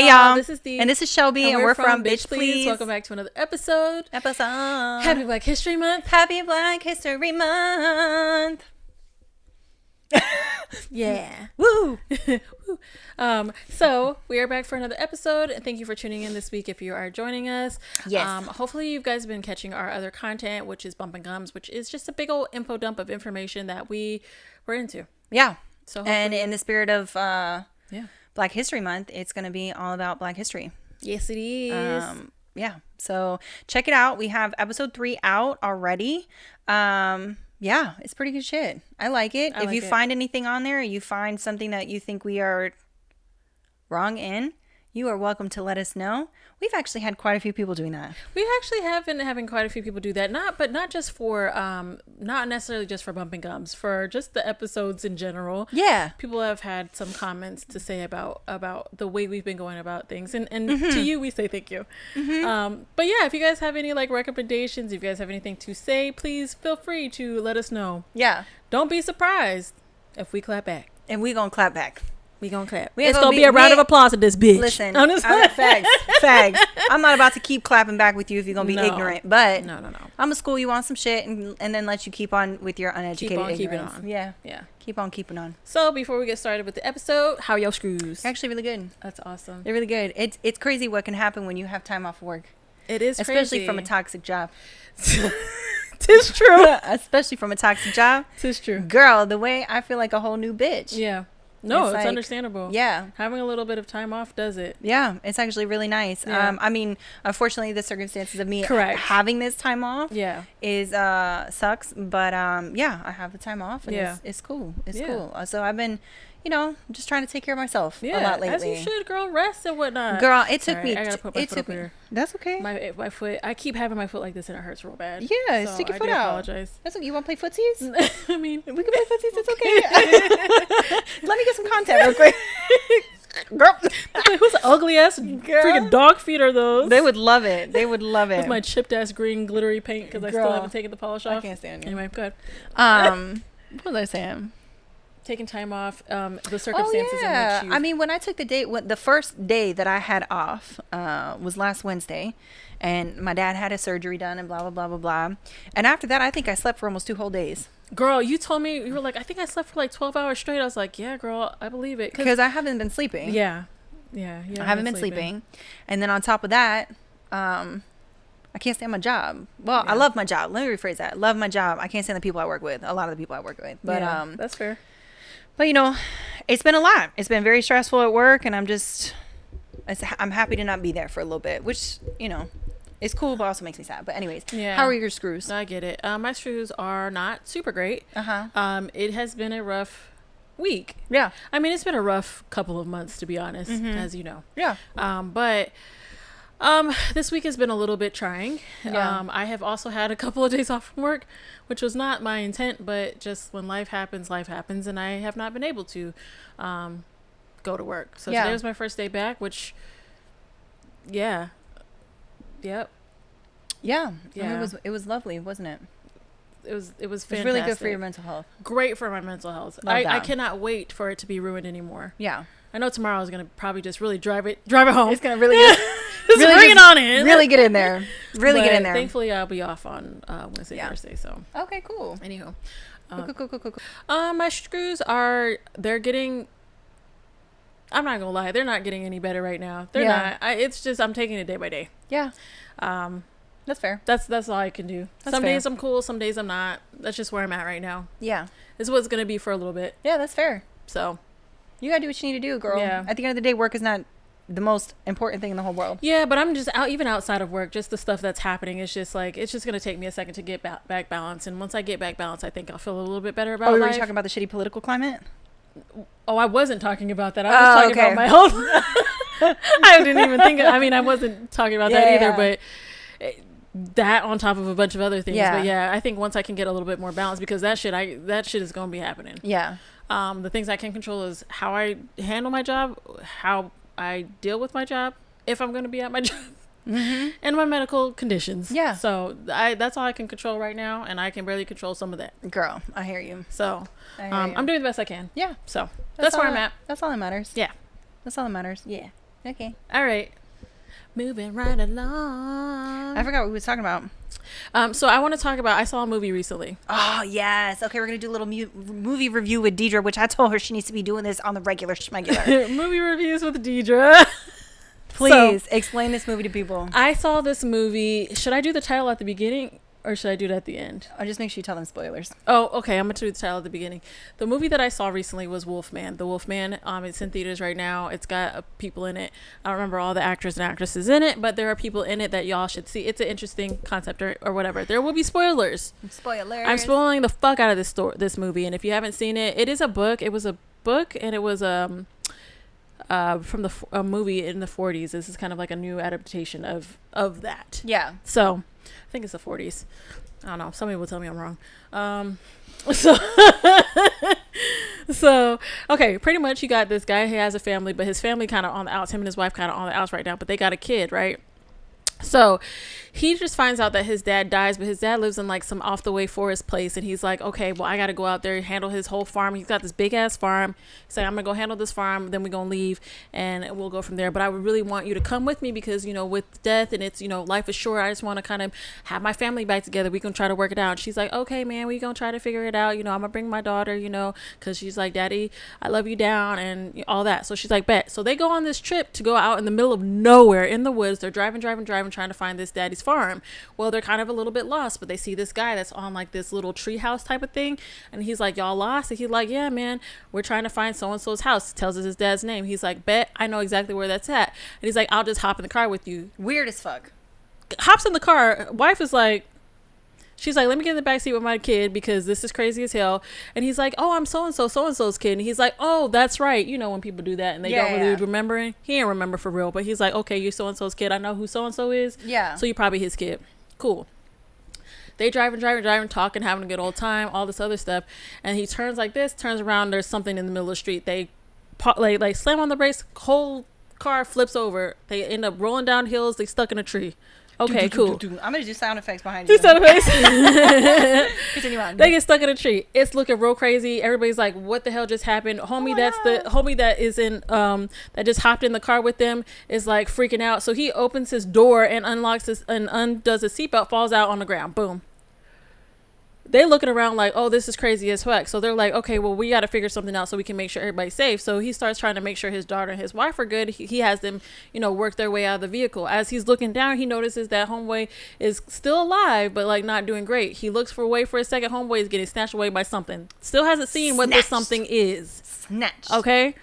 Hey y'all, this is Dee. And this is Shelbie, and we're from Bitch Please. Welcome back to another episode. Happy Black History Month. Happy Black History Month. Yeah. Woo. So we are back for another episode. Thank you for tuning in this week if you are joining us. Yes. Hopefully you guys have been catching our other content, which is Bump and Gums, which is just a big old info dump of information that we're into. Yeah. So and in the spirit of yeah, Black History Month, it's going to be all about Black history. yes it is. Yeah. So check it out. We have episode 3 out already. Yeah, it's pretty good shit. I like it. If you find anything on there, or you find something that you think we are wrong in, you are welcome to let us know. We've actually had quite a few people doing that. We actually have been having quite a few people do that. Not just for not necessarily just for Bump and Gums, for just the episodes in general. Yeah. People have had some comments to say about the way we've been going about things. And to you, we say thank you. But yeah, if you guys have any like recommendations, if you guys have anything to say, please feel free to let us know. Yeah. Don't be surprised if we clap back. And we gonna clap back. We gonna clap. It's gonna be a round of applause at this bitch. Listen, facts. I'm not about to keep clapping back with you if you're gonna be ignorant, but no. I'm gonna school you on some shit and then let you keep on with your uneducated ignorance. Keeping on. Yeah. Keep on keeping on. So before we get started with the episode, how are your screws? They're actually really good. That's awesome. They're really good. It's crazy what can happen when you have time off work. It is especially crazy. from a toxic job. Tis true. Especially from a toxic job. Tis true. Girl, the way I feel like a whole new bitch. Yeah. No, it's like, understandable. Yeah. Having a little bit of time off does it. Yeah, it's actually really nice. Yeah. I mean, unfortunately, the circumstances of me having this time off is sucks. But yeah, I have the time off, and it's cool. It's cool. So I've been, just trying to take care of myself a lot lately. As you should, girl. Rest and whatnot. Girl, it took me. I gotta put my foot up here. That's okay. My foot. I keep having my foot like this, and it hurts real bad. Yeah, stick your foot out. Apologize. That's okay. You want to play footsies? I mean, we can play footsies. It's okay. Let me get some content real quick. Girl, whose ugly ass freaking dog feet are those? They would love it. With my chipped ass green glittery paint because I still haven't taken the polish off. I can't stand you. Anyway, go ahead. What was I saying? Taking time off, the circumstances in which you... I mean, when I took the first day that I had off was last Wednesday, and my dad had his surgery done and blah, blah, blah, blah, blah. And after that, I think I slept for almost 2 whole days. Girl, you told me, you were like, I think I slept for like 12 hours straight. I was like, yeah, girl, I believe it. Because I haven't been sleeping. Yeah. I haven't been sleeping. And then on top of that, I can't stand my job. Well, I love my job. Let me rephrase that. I love my job. I can't stand the people I work with. A lot of the people I work with. But that's fair. But it's been a lot. It's been very stressful at work, and I'm happy to not be there for a little bit, which it's cool, but also makes me sad. But anyways, how are your screws? I get it. My screws are not super great. It has been a rough week. Yeah. I mean, it's been a rough couple of months, to be honest, as you know. Yeah. But this week has been a little bit trying. Yeah. I have also had a couple of days off from work, which was not my intent, but just when life happens, and I have not been able to go to work. So today was my first day back, which, Yep. Yeah. It was lovely, wasn't it? It was fantastic. It's really good for your mental health. Great for my mental health. I cannot wait for it to be ruined anymore. Yeah. I know tomorrow is gonna probably just really drive it home. It's gonna really get bring it on in. Really get in there. Get in there. Thankfully, I'll be off on Wednesday, Thursday. So okay, cool. Anywho, cool. my screws they're getting. I'm not gonna lie, they're not getting any better right now. They're not. It's just I'm taking it day by day. Yeah. That's fair. That's all I can do. Some days I'm cool, some days I'm not. That's just where I'm at right now. Yeah. This is what it's gonna be for a little bit. Yeah, that's fair. So you gotta do what you need to do, girl. Yeah. At the end of the day, work is not the most important thing in the whole world. Yeah, but I'm just even outside of work, just the stuff that's happening. It's just like, it's just going to take me a second to get back balance. And once I get back balance, I think I'll feel a little bit better about life. Were you talking about the shitty political climate? Oh, I wasn't talking about that. I was talking about my health. I didn't even think, I wasn't talking about that either, but that on top of a bunch of other things. Yeah. But yeah, I think once I can get a little bit more balance, because that shit is going to be happening. Yeah. The things I can control is how I handle my job, how I deal with my job, if I'm going to be at my job, and my medical conditions. Yeah. So that's all I can control right now, and I can barely control some of that. Girl, I hear you. So I'm doing the best I can. Yeah. So that's where I'm at. That's all that matters. Yeah. That's all that matters. Yeah. Okay. All right. Moving right along. I forgot what we was talking about. So I want to talk about, I saw a movie recently. Oh, yes. Okay, we're going to do a little movie review with Deidre, which I told her she needs to be doing this on the regular schmegular. Movie reviews with Deidre. Please explain this movie to people. I saw this movie. Should I do the title at the beginning or should I do it at the end? I'll just make sure you tell them spoilers. Oh, okay. I'm going to do the title at the beginning. The movie that I saw recently was Wolfman. The Wolfman, it's in theaters right now. It's got people in it. I don't remember all the actors and actresses in it, but there are people in it that y'all should see. It's an interesting concept or whatever. There will be spoilers. Spoilers. I'm spoiling the fuck out of this movie. And if you haven't seen it, it is a book. It was a book and it was from a movie in the 40s. This is kind of like a new adaptation of that. Yeah. So I think it's the 40s. I don't know. Somebody will tell me I'm wrong. So okay, pretty much you got this guy. He has a family, but his family kind of on the outs. Him and his wife kind of on the outs right now, but they got a kid, right? So he just finds out that his dad dies, but his dad lives in like some off the way forest place. And he's like, okay, well, I got to go out there and handle his whole farm. He's got this big ass farm. He's like, I'm going to go handle this farm. Then we're going to leave and we'll go from there. But I would really want you to come with me because, with death and it's, life is short. I just want to kind of have my family back together. We can try to work it out. And she's like, okay, man, we going to try to figure it out. I'm going to bring my daughter, because she's like, Daddy, I love you down and all that. So she's like, bet. So they go on this trip to go out in the middle of nowhere in the woods. They're driving, trying to find this daddy's farm. Well, they're kind of a little bit lost, but they see this guy that's on like this little tree house type of thing. And he's like, y'all lost? And he's like, yeah, man, we're trying to find so-and-so's house. Tells us his dad's name. He's like, bet, I know exactly where that's at. And he's like, I'll just hop in the car with you. Weird as fuck. Hops in the car. Wife is like, she's like, let me get in the backseat with my kid because this is crazy as hell. And he's like, oh, I'm so-and-so's kid. And he's like, oh, that's right. When people do that and they don't really remember it. He ain't remember for real. But he's like, okay, you're so-and-so's kid. I know who so-and-so is. Yeah. So you're probably his kid. Cool. They driving, talking, having a good old time, all this other stuff. And he turns like this, turns around. There's something in the middle of the street. They like slam on the brakes. Whole car flips over. They end up rolling down hills. They stuck in a tree. Okay, cool. I'm going to do sound effects behind you. Do sound effects. Continue on. They get stuck in a tree. It's looking real crazy. Everybody's like, what the hell just happened? Homie, the homie that is in, that just hopped in the car with them is like freaking out. So he opens his door and unlocks his, and undoes his seatbelt, falls out on the ground. Boom. They looking around like, oh, this is crazy as fuck. So they're like, okay, well, we got to figure something out so we can make sure everybody's safe. So he starts trying to make sure his daughter and his wife are good. He has them, work their way out of the vehicle. As he's looking down, he notices that homeboy is still alive, but like not doing great. He looks for a second. Homeboy is getting snatched away by something. Still hasn't seen what this something is. Snatched. Okay.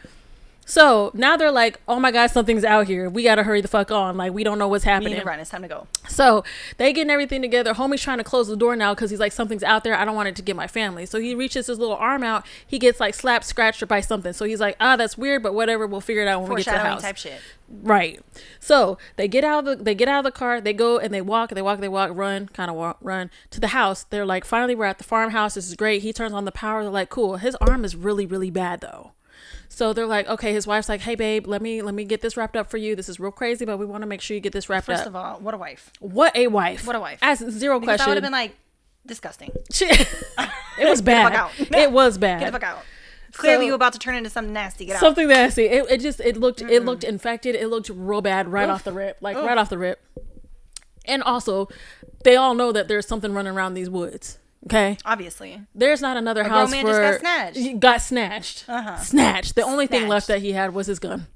So now they're like, oh my God, something's out here. We got to hurry the fuck on. Like, we don't know what's happening. We need to run. It's time to go. So they getting everything together. Homie's trying to close the door now because he's like, something's out there. I don't want it to get my family. So he reaches his little arm out. He gets like slapped, scratched by something. So he's like, that's weird, but whatever. We'll figure it out when we get to the house. Type shit. Right. So they get out of the car. They go and they walk, run to the house. They're like, finally, we're at the farmhouse. This is great. He turns on the power. They're like, cool. His arm is really, really bad though. So they're like, okay, his wife's like, hey babe, let me get this wrapped up for you. This is real crazy, but we want to make sure you get this wrapped up. First of all, what a wife. What a wife. Ask zero because question. That would have been like disgusting. It was bad. It was bad. Get the fuck out. Clearly you about to turn into something nasty. Get out. Something nasty. It looked infected. It looked real bad right off the rip. Right off the rip. And also, they all know that there's something running around these woods. Okay. Obviously. There's not another house man just got snatched. He got snatched. Snatched. The only thing left that he had was his gun.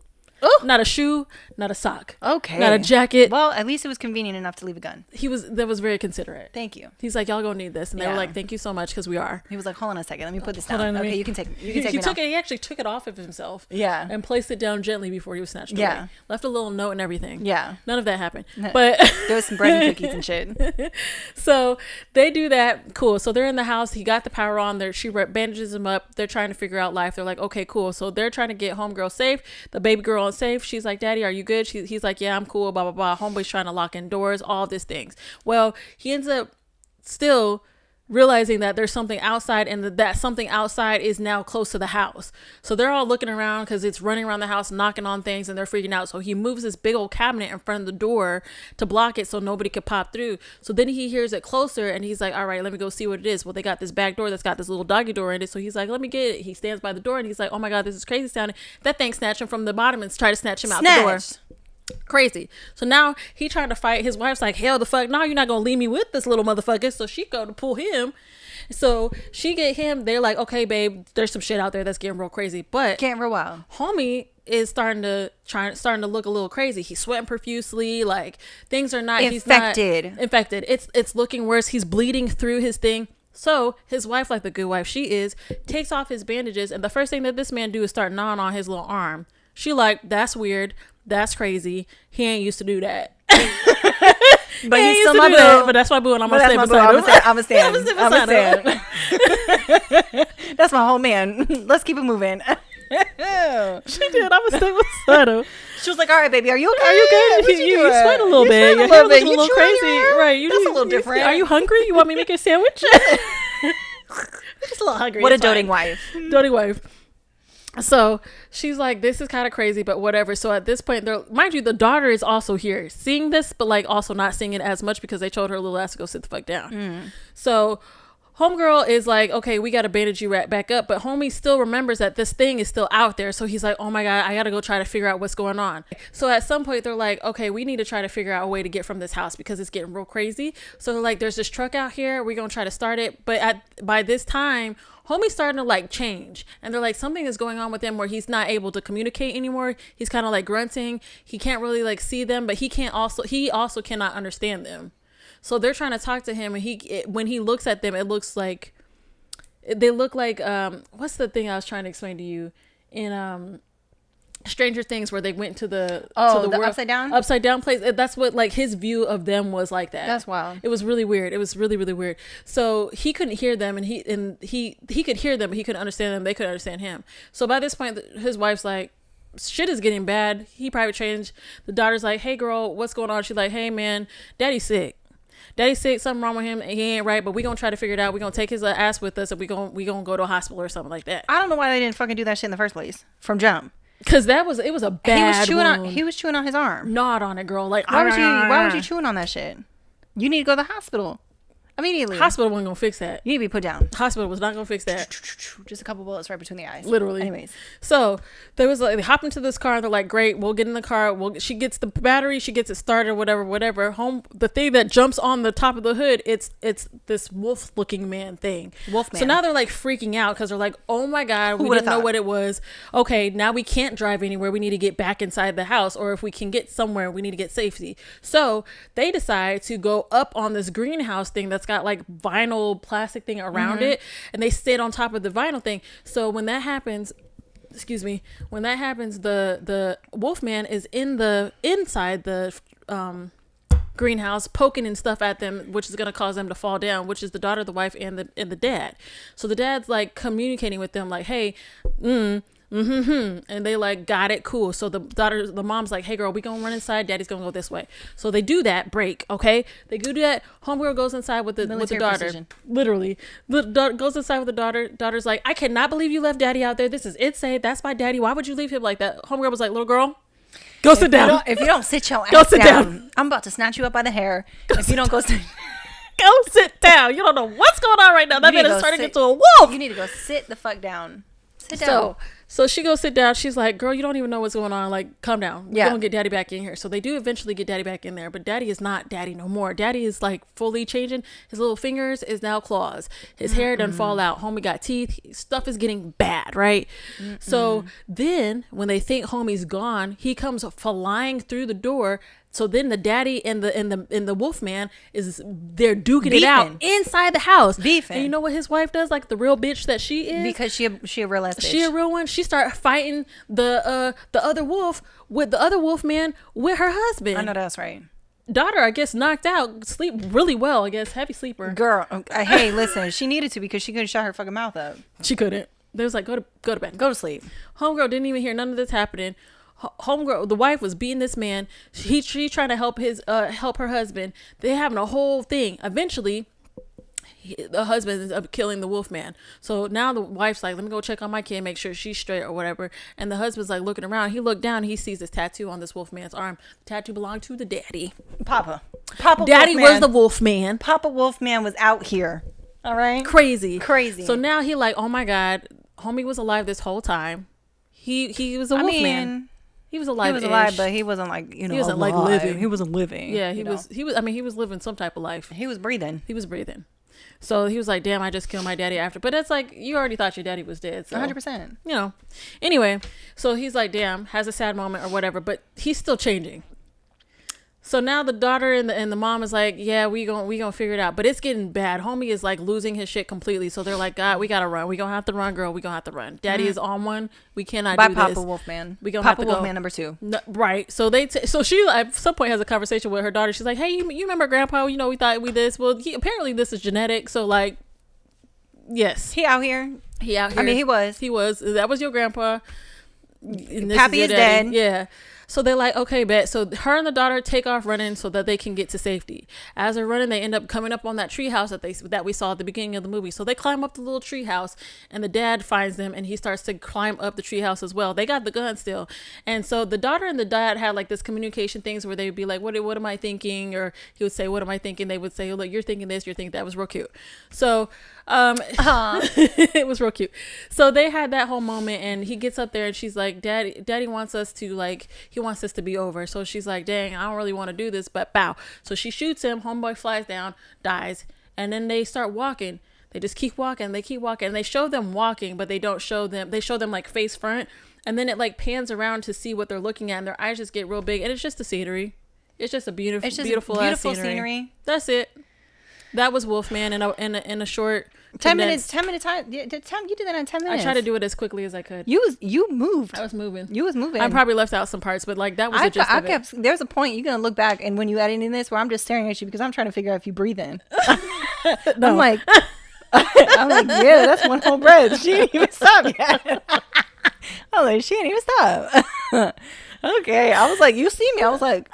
Ooh. Not a shoe, not a sock. Okay. Not a jacket. Well, at least it was convenient enough to leave a gun. That was very considerate. Thank you. He's like, y'all gonna need this. And they were like, thank you so much, because we are. He was like, hold on a second, let me put this down. Okay, you can take it. He actually took it off of himself. Yeah. And placed it down gently before he was snatched away. Left a little note and everything. Yeah. None of that happened. But there was some bread and cookies and shit. So they do that. Cool. So they're in the house. He got the power on. She bandages him up. They're trying to figure out life. They're like, okay, cool. So they're trying to get homegirl safe. The baby girl is safe. She's like, Daddy, are you good? He's like, yeah, I'm cool, blah, blah, blah. Homeboy's trying to lock in doors, all these things. Well, he ends up still realizing that there's something outside, and that something outside is now close to the house. So they're all looking around because it's running around the house, knocking on things, and they're freaking out. So he moves this big old cabinet in front of the door to block it so nobody could pop through. So then he hears it closer, and he's like, all right, let me go see what it is. Well, they got this back door that's got this little doggy door in it. So he's like, let me get it. He stands by the door, and he's like, oh my God, this is crazy sounding. That thing snatched him from the bottom and tried to snatch him out the door. Crazy. So now he trying to fight. His wife's like, hell the fuck no, you're not gonna leave me with this little motherfucker. So she go to pull him. So she get him. They're like, okay babe, there's some shit out there that's getting real crazy, but getting real wild. Homie is starting to look a little crazy. He's sweating profusely, like things are not infected. He's not infected. It's looking worse. He's bleeding through his thing. So his wife, like the good wife she is, takes off his bandages, and the first thing that this man do is start gnawing on his little arm. She like, that's weird. That's crazy. He ain't used to do that. But he's still my boo. But that's my boo, and I'm gonna stay beside him. I'm a stand. That's my whole man. Let's keep it moving. She did. I'm gonna stay beside him. She was like, all right, baby, are you okay? Are you good? You sweat a little bit. Your hair looks a little crazy. Right. That's a little different. Are you hungry? You want me to make you a sandwich? Just a little hungry. What a doting wife. Doting wife. So she's like, this is kind of crazy, but whatever. So at this point, mind you, the daughter is also here seeing this, but like also not seeing it as much because they told her little ass to go sit the fuck down. So homegirl is like, okay, we got to bandage you right back up. But homie still remembers that this thing is still out there. So he's like, oh my God, I got to go try to figure out what's going on. So at some point they're like, okay, we need to try to figure out a way to get from this house because it's getting real crazy. So they're like, there's this truck out here. We're going to try to start it. But by this time, homie's starting to like change, and they're like, something is going on with him where he's not able to communicate anymore. He's kind of like grunting. He can't really like see them, but he also cannot understand them. So they're trying to talk to him, and when he looks at them, it looks like they look like what's the thing I was trying to explain to you in Stranger Things, where they went to the world, upside down place. That's what like his view of them was like that. That's wild. It was really weird. It was really, really weird. So he couldn't hear them, and he could hear them, but he couldn't understand them. They couldn't understand him. So by this point, his wife's like, shit is getting bad. He probably changed. The daughter's like, hey girl, what's going on? She's like, hey man, daddy's sick. Something wrong with him, and he ain't right, but we gonna try to figure it out. We gonna take his ass with us, and we gonna go to a hospital or something like that. I don't know why they didn't fucking do that shit in the first place from jump. Because it was a bad wound. He was chewing on his arm. Gnawed on it, girl. Like, why was you chewing on that shit? You need to go to the hospital immediately. Hospital wasn't gonna fix that. You need to be put down. Hospital was not gonna fix that. Just a couple bullets right between the eyes. Literally. Anyways, so they hop into this car. They're like, great, we'll get in the car. She gets the battery. She gets it started. Whatever. The thing that jumps on the top of the hood. It's this wolf-looking man thing. Wolfman. So now they're like freaking out because they're like, oh my God, we didn't know what it was. Okay, now we can't drive anywhere. We need to get back inside the house, or if we can get somewhere, we need to get safety. So they decide to go up on this greenhouse thing that's got like vinyl plastic thing around it, and they sit on top of the vinyl thing. So when that happens, the Wolfman is inside the greenhouse poking and stuff at them, which is going to cause them to fall down, which is the daughter, the wife, and the dad. So the dad's like communicating with them like, hey, and they like, got it, cool. So the mom's like, hey girl, we gonna run inside, daddy's gonna go this way. So they do that, break, okay, they do that. Homegirl goes inside with the daughter. Precision. Literally goes inside with the daughter's like, I cannot believe you left daddy out there. This is it, say that's my daddy, why would you leave him like that? Homegirl was like, little girl, go sit down. If you don't sit your ass down, I'm about to snatch you up by the hair. If you don't go sit go sit down. You don't know what's going on right now. That man is turning into a wolf. You need to go sit the fuck down. Sit down. So she goes sit down. She's like, girl, you don't even know what's going on. Like, calm down. We're going to get daddy back in here. So they do eventually get daddy back in there. But daddy is not daddy no more. Daddy is like fully changing. His little fingers is now claws. His hair done fall out. Homie got teeth. Stuff is getting bad, right? So then when they think homie's gone, he comes flying through the door. So then the daddy and the Wolfman they're duking it out inside the house. Beefing. And you know what his wife does? Like the real bitch that she is. Because she a real ass bitch. She a real one. She start fighting the other wolf with the other Wolfman with her husband. I know that's right. Daughter, I guess, knocked out, sleep really well, I guess, heavy sleeper. Girl, hey, listen, she needed to because she couldn't shut her fucking mouth up. She couldn't. They was like, go to bed, go to sleep. Homegirl didn't even hear none of this happening. Homegirl, the wife was beating this man. She trying to help her husband. They having a whole thing. Eventually, the husband ends up killing the Wolfman. So now the wife's like, let me go check on my kid, make sure she's straight or whatever. And the husband's like looking around. He looked down. He sees this tattoo on this Wolfman's arm. The tattoo belonged to the daddy. Papa Daddy Wolfman. was the Wolfman. Papa Wolfman was out here. All right. Crazy. Crazy. So now he like, oh my God, homie was alive this whole time. He was a Wolfman. He was alive. He was alive, but he wasn't like, you know, he wasn't alive. like living. He wasn't living. Yeah, he was. I mean, he was living some type of life. He was breathing. So he was like, damn, I just killed my daddy after. But it's like, you already thought your daddy was dead. So, 100%. You know. Anyway, so he's like, damn, has a sad moment or whatever. But he's still changing. So now the daughter and the mom is like, yeah, we gonna figure it out. But it's getting bad. Homie is like losing his shit completely. So they're like, God, we gotta run. We gonna have to run, girl. We gonna have to run. Daddy is on one. We cannot do Papa this. Wolfman. We gonna Papa have to Wolfman go. number 2. No, right. So so she at some point has a conversation with her daughter. She's like, hey, you remember Grandpa? You know, we thought we this. Well, apparently this is genetic. So like, yes, he out here. I mean, he was. That was your grandpa. Pappy is dead. Yeah. So they're like, okay, bet. So her and the daughter take off running so that they can get to safety. As they're running, they end up coming up on that tree house that we saw at the beginning of the movie. So they climb up the little tree house, and the dad finds them, and he starts to climb up the tree house as well. They got the gun still. And so the daughter and the dad had like this communication things where they'd be like, what am I thinking? Or he would say, what am I thinking? They would say, look, you're thinking this, you're thinking that. Was real cute. So it was real cute. So they had that whole moment, and he gets up there and she's like, daddy wants us to like, he wants this to be over. So she's like, dang, I don't really want to do this, but bow. So she shoots him. Homeboy flies down, dies. And then they start walking. They just keep walking. They keep walking. And they show them walking, but they don't show them. They show them like face front. And then it like pans around to see what they're looking at. And their eyes just get real big. And it's just the scenery. It's just a beautiful scenery. That's it. That was Wolfman in a short 10 minutes time. You did that in 10 minutes. I tried to do it as quickly as I could. You moved. I was moving. You was moving. I probably left out some parts, but like that was the gist of it. There's a point you're gonna look back, and when you editing this, where I'm just staring at you because I'm trying to figure out if you breathe in. No. I'm like, yeah, that's one whole breath. She ain't even stop yet. I'm like, she ain't even stop. Okay, I was like, you see me? I was like,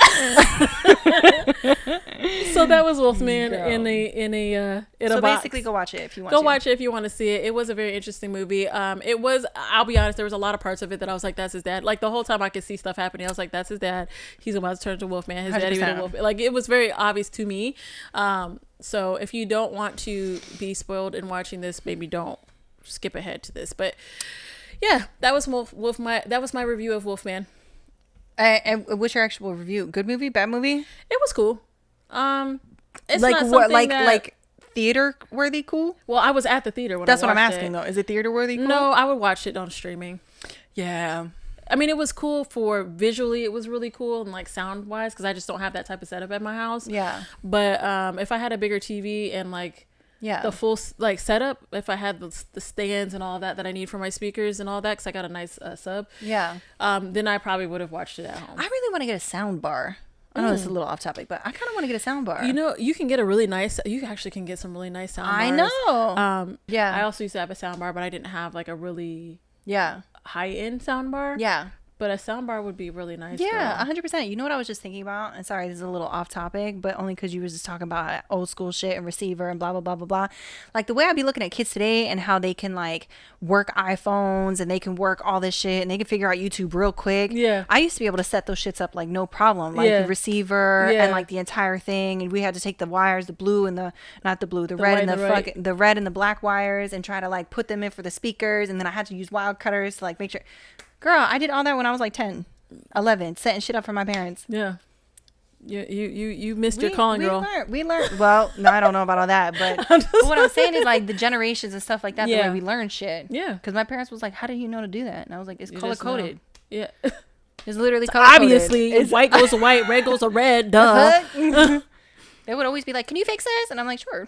so that was Wolfman in a so box. Basically, go watch it if you want. Go watch it if you want to see it. It was a very interesting movie. It was. I'll be honest. There was a lot of parts of it that I was like, that's his dad. Like the whole time I could see stuff happening. I was like, that's his dad. He's about to turn to Wolfman. His daddy was a Wolfman. Like it was very obvious to me. So if you don't want to be spoiled in watching this, maybe don't skip ahead to this. But yeah, that was that was my review of Wolfman. And what's your actual review? Good movie? Bad movie? It was cool. It's like not what? that, like theater worthy cool? Well, I was at the theater when that's I watched what I'm asking though. Is it theater worthy cool? No, I would watch it on streaming. Yeah. I mean, it was cool for visually. It was really cool and like sound wise because I just don't have that type of setup at my house. Yeah. But if I had a bigger TV and like the full like setup, if I had the stands and all that I need for my speakers and all that, because I got a nice sub. Yeah. Then I probably would have watched it at home. I really want to get a sound bar. I know this is a little off topic, but I kind of want to get a sound bar. You know, you can get you actually can get some really nice sound bars. I know. Yeah. I also used to have a sound bar, but I didn't have like a really high end sound bar. Yeah. But a sound bar would be really nice. Yeah, 100%. You know what I was just thinking about? And sorry, this is a little off topic, but only because you were just talking about old school shit and receiver and blah, blah, blah, blah, blah. Like the way I be looking at kids today and how they can like work iPhones and they can work all this shit and they can figure out YouTube real quick. Yeah. I used to be able to set those shits up like no problem. Like the receiver and like the entire thing. And we had to take the wires, the blue and the red and the red and the black wires and try to like put them in for the speakers. And then I had to use wire cutters to like make sure. Girl, I did all that when I was like 10, 11, setting shit up for my parents. Yeah. You missed your calling, girl. We learned. Well, no, I don't know about all that, but what I'm saying is like the generations and stuff like that, the way we learn shit. Yeah. Because my parents was like, how do you know to do that? And I was like, it's color coded. Yeah. It's literally color coded. Obviously, white goes to white, red goes to red. Duh. They would always be like, can you fix this? And I'm like, sure.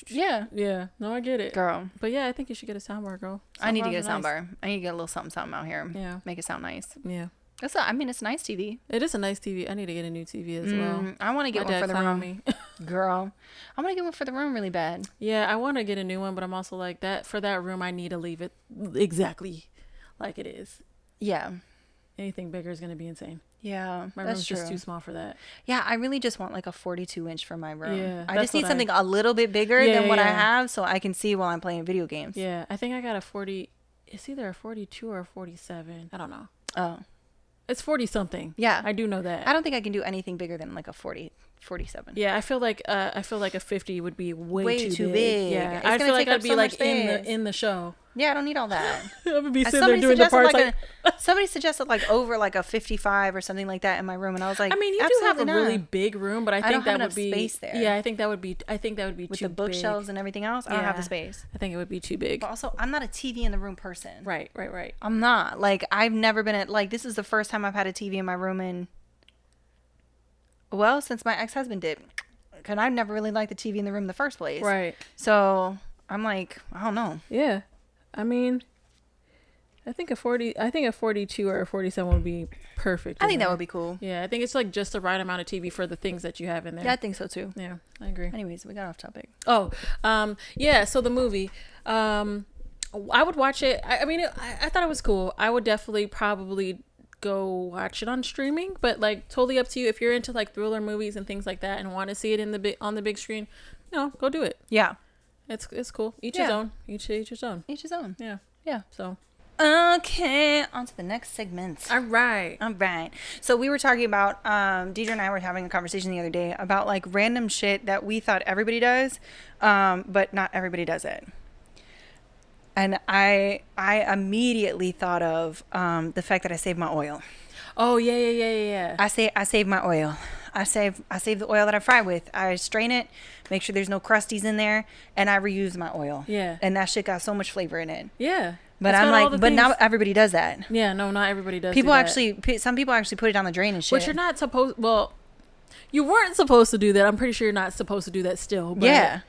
Yeah. Yeah. No, I get it. Girl. But yeah, I think you should get a soundbar, girl. I need to get a soundbar. I need to get a little something out here. Yeah. Make it sound nice. Yeah. It's a nice TV. It is a nice TV. I need to get a new TV as well. I want to get one for the room. Girl. I want to get one for the room really bad. Yeah, I want to get a new one, but I'm also like that. For that room, I need to leave it exactly like it is. Yeah. Anything bigger is going to be insane. Yeah, my room's just too small for that. Yeah, I really just want like a 42-inch for my room. Yeah, I just need something a little bit bigger than what I have so I can see while I'm playing video games. Yeah, I think I got a 40. It's either a 42 or a 47. I don't know. Oh. It's 40 something. Yeah. I do know that. I don't think I can do anything bigger than like a 47. Yeah, I feel like a 50 would be way too big. Yeah, I feel like I'd be like in the show. Yeah, I don't need all that. I'm gonna be sitting there doing the parts. Somebody suggested like over like a 55 or something like that in my room, and I was like, I mean, you do have a really big room, but I think that would be space there. Yeah, I think that would be with the bookshelves and everything else. I don't have the space. I think it would be too big. But also, I'm not a TV in the room person. Right. I'm not. Like, I've never been at like this is the first time I've had a TV in my room since my ex-husband did, because I've never really liked the TV in the room in the first place. Right. So I'm like, I don't know. Yeah, I mean. I think a 42 or a 47 would be perfect. I think that would be cool. Yeah, I think it's like just the right amount of TV for the things that you have in there. Yeah, I think so too. Yeah, I agree. Anyways, we got off topic. Oh, yeah. So the movie, I would watch it. I mean, I thought it was cool. I would definitely probably go watch it on streaming, but like totally up to you. If you're into like thriller movies and things like that and want to see it on the big screen, go do it. Yeah, it's cool. Each his own. Each his own. Yeah. So. Okay, on to the next segment. All right. So we were talking about, Deidre and I were having a conversation the other day about like random shit that we thought everybody does, but not everybody does it. And I immediately thought of the fact that I saved my oil. Oh yeah. I save my oil. I save the oil that I fry with. I strain it, make sure there's no crusties in there, and I reuse my oil. Yeah. And that shit got so much flavor in it. Yeah. But I'm like, but not everybody does that. Yeah, no, not everybody does. Some people actually put it down the drain and shit. But you're not supposed. Well, you weren't supposed to do that. I'm pretty sure you're not supposed to do that still. But yeah.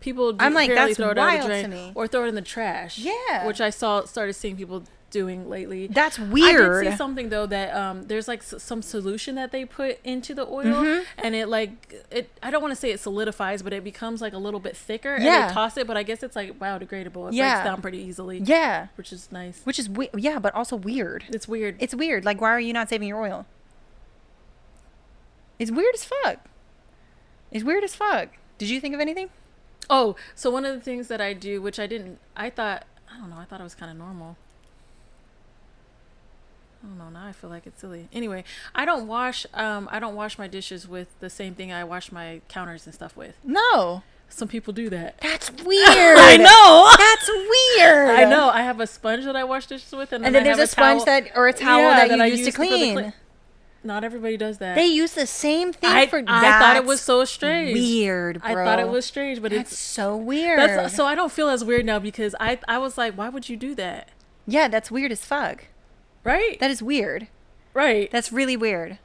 People I'm like, that's throw it down wild the drain to me. or throw it in the trash. Yeah. Which I started seeing people doing lately. That's weird. I did see something though that there's like some solution that they put into the oil, and it I don't want to say it solidifies, but it becomes like a little bit thicker. And they toss it, but I guess it's like biodegradable. It breaks down pretty easily. Yeah, which is nice. Which is but also weird. It's weird. It's weird. Like, why are you not saving your oil? It's weird as fuck. Did you think of anything? Oh, so one of the things that I do, which I thought it was kind of normal. I don't know. Now I feel like it's silly. Anyway, I don't wash my dishes with the same thing I wash my counters and stuff with. No. Some people do that. That's weird. I know. That's weird. I know. I have a sponge that I wash dishes with, and then there's a sponge or a towel that you use to clean. Not everybody does that. They use the same thing I thought it was so strange. Weird, bro. I thought it was strange, but it's so weird. So I don't feel as weird now because I was like, why would you do that? Yeah, that's weird as fuck. Right? That is weird. Right. That's really weird.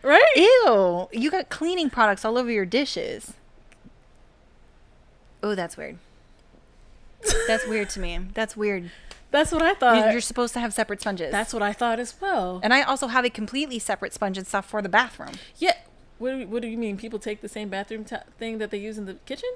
Right? Ew. You got cleaning products all over your dishes. Oh, that's weird. That's weird to me. That's weird. That's what I thought. You're supposed to have separate sponges. That's what I thought as well. And I also have a completely separate sponge and stuff for the bathroom. Yeah. What do you mean? People take the same bathroom thing that they use in the kitchen?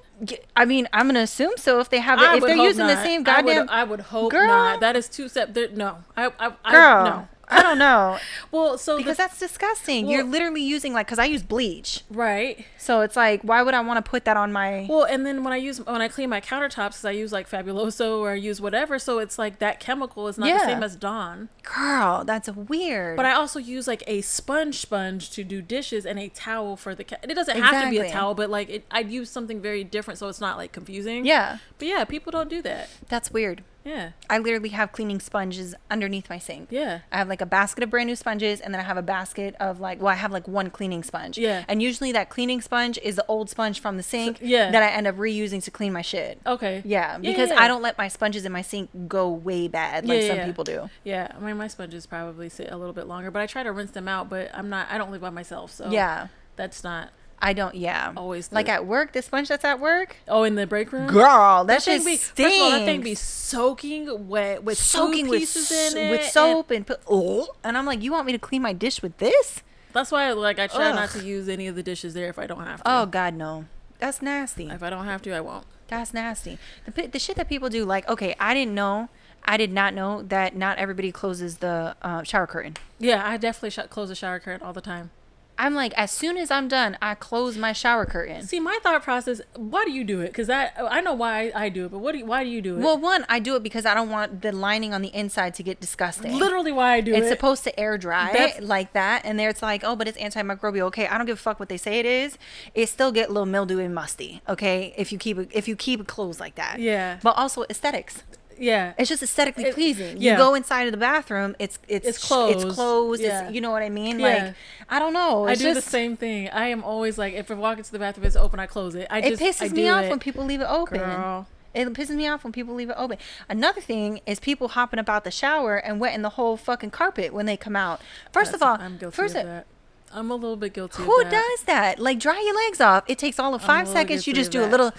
I mean, I'm gonna assume so. If they have it, if they're using the same goddamn, I would hope not. That is two separate. No, no. I don't know. Well, so because that's disgusting. You're literally using because I use bleach. Right. So it's like, why would I want to put that on my? Well, and then when I clean my countertops, because I use like Fabuloso or I use whatever, so it's like that chemical is not the same as Dawn. Girl, that's weird. But I also use like a sponge to do dishes and a towel for the it doesn't have to be a towel, but like I'd use something very different so it's not like confusing. Yeah. But yeah, people don't do that. That's weird. Yeah. I literally have cleaning sponges underneath my sink. Yeah. I have like a basket of brand new sponges, and then I have a basket of I have like one cleaning sponge. Yeah. And usually that cleaning sponge is the old sponge from the sink that I end up reusing to clean my shit. Okay. Yeah. Because I don't let my sponges in my sink go way bad like some people do. Yeah. I mean, my sponges probably sit a little bit longer, but I try to rinse them out, but I don't live by myself. So that's not. I don't, always like at work, the sponge that's at work. Oh, in the break room? Girl, that shit stinks. First of all, that thing be soaking wet with soaking pieces in it. With soap and I'm like, you want me to clean my dish with this? That's why I try not to use any of the dishes there if I don't have to. Oh, God, no. That's nasty. If I don't have to, I won't. That's nasty. The shit that people do, like, okay, I did not know that not everybody closes the shower curtain. Yeah, I definitely close the shower curtain all the time. I'm like, as soon as I'm done, I close my shower curtain. See, my thought process, why do you do it? Because I know why I do it, but why do you do it? Well, one, I do it because I don't want the lining on the inside to get disgusting. Literally why I do it. It's supposed to air dry like that. And there it's like, oh, but it's antimicrobial. Okay, I don't give a fuck what they say it is. It still get a little mildew and musty, okay, if you keep it closed like that. Yeah. But also aesthetics. Yeah, it's just aesthetically pleasing. You go inside of the bathroom, it's closed. It's closed. Yeah. You know what I mean? Yeah. Like, I don't know. I do the same thing. I am always like, if I walk into the bathroom, it's open, I close it. It pisses me off when people leave it open. Girl. It pisses me off when people leave it open. Another thing is people hopping about the shower and wetting the whole fucking carpet when they come out. First of all, I'm guilty of that. I'm a little bit guilty of that. Who does that? Like, dry your legs off. It takes all of 5 seconds. You just do a little...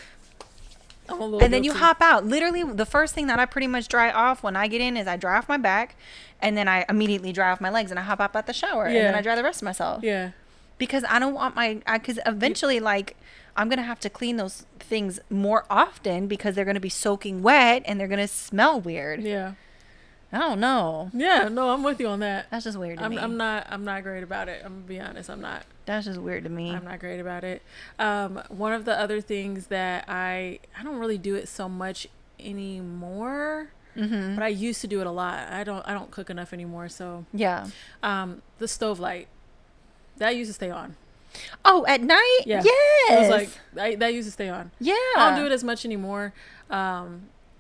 And then you hop out. Literally, the first thing that I pretty much dry off when I get in is I dry off my back, and then I immediately dry off my legs, and I hop out the shower, and then I dry the rest of myself. Yeah. Because I don't want because eventually, like, I'm going to have to clean those things more often because they're going to be soaking wet, and they're going to smell weird. Yeah. I don't know. Yeah, no, I'm with you on that. That's just weird to me. I'm not great about it. I'm going to be honest, I'm not. That's just weird to me. I'm not great about it. One of the other things that I don't really do it so much anymore, but I used to do it a lot. I don't cook enough anymore, so yeah. The stove light that used to stay on. Oh, at night? Yeah. Yes. It was like that used to stay on. Yeah. I don't do it as much anymore.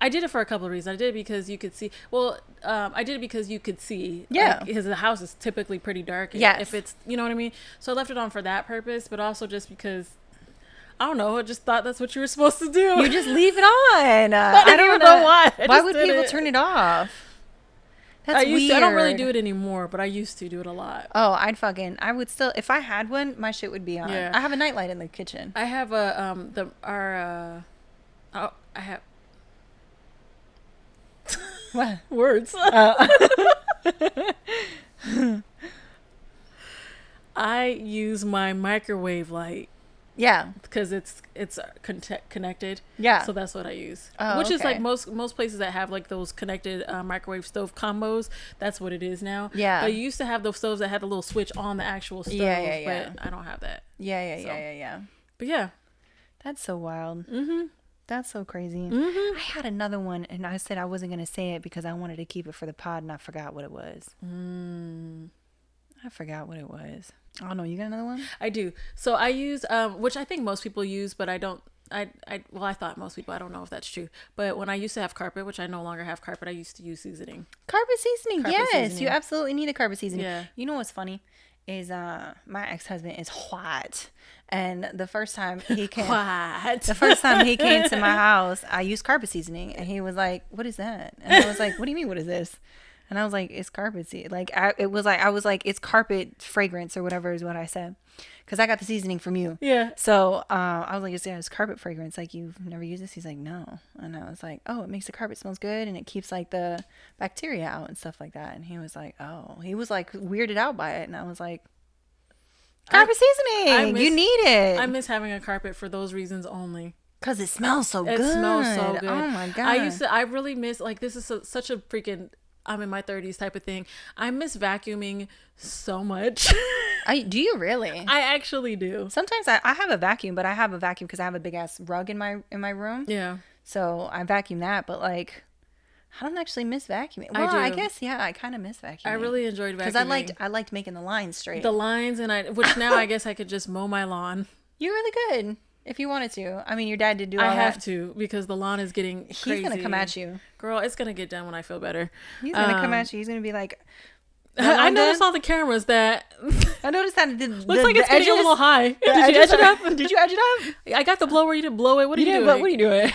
I did it for a couple of reasons. I did it because you could see. Well, I did it because you could see. Yeah. Because the house is typically pretty dark. Yes. If it's, you know what I mean? So I left it on for that purpose, but also just because, I don't know, I just thought that's what you were supposed to do. You just leave it on. I don't know why. Why would people turn it off? That's weird. I don't really do it anymore, but I used to do it a lot. Oh, I would still, if I had one, my shit would be on. Yeah. I have a nightlight in the kitchen. I have I have. What? Words. I use my microwave light. Yeah. Because it's connected. Yeah. So that's what I use. Oh, which is like most places that have like those connected microwave stove combos. That's what it is now. Yeah. But you used to have those stoves that had the little switch on the actual stove. Yeah. But I don't have that. Yeah. But yeah. That's so wild. Mm-hmm. That's so crazy. Mm-hmm. I had another one, and I said I wasn't going to say it because I wanted to keep it for the pod, and I forgot what it was. I forgot what it was. I don't know. You got another one? I do. So I use, which I think most people use, but I don't. Well, I thought most people. I don't know if that's true. But when I used to have carpet, which I no longer have carpet, I used to use seasoning. Carpet seasoning. Yes, you absolutely need a carpet seasoning. Yeah. You know what's funny? Is my ex-husband is white, and the first time he came to my house, I used carpet seasoning, and he was like, "What is that?" And I was like, "What do you mean? What is this?" And I was like, "It's carpet seasoning." Like I was like, "It's carpet fragrance or whatever," is what I said, because I got the seasoning from you. Yeah. So I was like, "It's carpet fragrance. Like, you've never used this?" He's like, "No." And I was like, "Oh, it makes the carpet smells good, and it keeps like the bacteria out and stuff like that." And he was like, "Oh," he was like weirded out by it, and I was like, "Carpet seasoning, you need it." I miss having a carpet for those reasons only. Cause it smells so good. It smells so good. Oh my god! I really miss, like, this is such a freaking, I'm in my 30s type of thing. I miss vacuuming so much. Do you really? I actually do. Sometimes I have a vacuum, but I have a vacuum because I have a big ass rug in my room. Yeah. So I vacuum that, but like, I don't actually miss vacuuming. Well, I guess I kind of miss vacuuming. I really enjoyed vacuuming because I liked making the lines straight. The lines, which now I guess I could just mow my lawn. You really could. If you wanted to. I mean, your dad did do all that. I have to, because the lawn is getting crazy. He's going to come at you. Girl, it's going to get done when I feel better. He's going to come at you. He's going to be like... I noticed on the cameras that... I noticed that... Looks like it's getting a little high. Did you edge it up? Did you edge it up? I got the blower. You didn't blow it. What are you doing? What are you doing?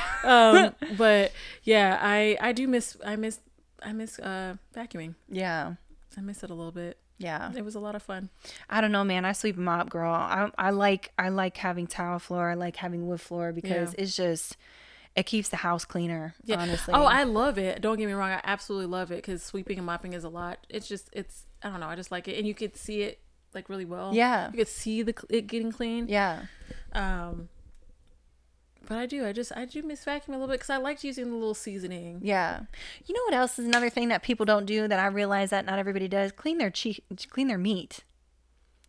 But yeah, I do miss... I miss vacuuming. Yeah. I miss it a little bit. Yeah. It was a lot of fun. I don't know, man. I sweep them up, girl. I like having tile floor. I like having wood floor because it's just, it keeps the house cleaner, honestly. Oh, I love it. Don't get me wrong. I absolutely love it because sweeping and mopping is a lot. It's I don't know. I just like it. And you could see it like really well. Yeah. You could see it getting clean. Yeah. But But I do miss vacuuming a little bit because I liked using the little seasoning. Yeah. You know what else is another thing that people don't do that I realize that not everybody does? Clean their meat.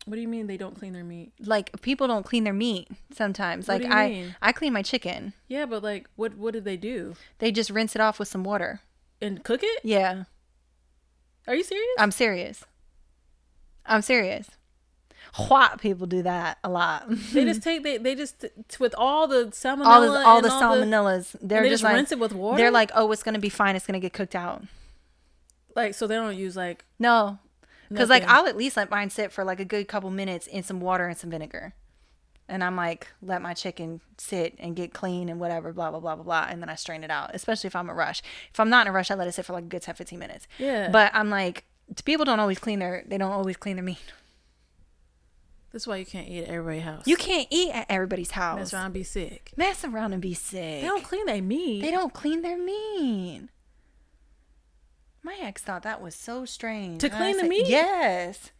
What do you mean they don't clean their meat? Like, people don't clean their meat sometimes. What Like, do you mean? I clean my chicken. Yeah, but like, what did they do? They just rinse it off with some water. And cook it? Yeah. Are you serious? I'm serious. White people do that a lot. They just with all the salmonella, all the salmonellas. They're just like, rinse it with water. They're like, oh, it's gonna be fine. It's gonna get cooked out. Like, so they don't use like no, because like I'll at least let mine sit for like a good couple minutes in some water and some vinegar, and I'm like, let my chicken sit and get clean and whatever, blah blah blah blah blah, and then I strain it out. Especially if I'm in a rush. If I'm not in a rush, I let it sit for like a good 10-15 minutes. Yeah. But I'm like, people don't always clean their meat. That's why you can't eat at everybody's house. You can't eat at everybody's house. Mess around and be sick. They don't clean their meat. My ex thought that was so strange. To clean the meat? Yes.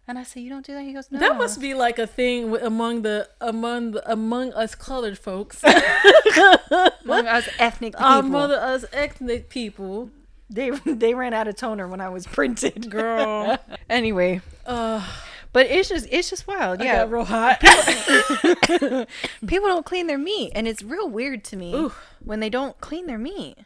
And I said, you don't do that? He goes, no. That must be like a thing among us colored folks. Among us ethnic people. Among us ethnic people. They ran out of toner when I was printed. Girl. Anyway. But it's just wild. Yeah. I got real hot. People don't clean their meat. And it's real weird to me when they don't clean their meat.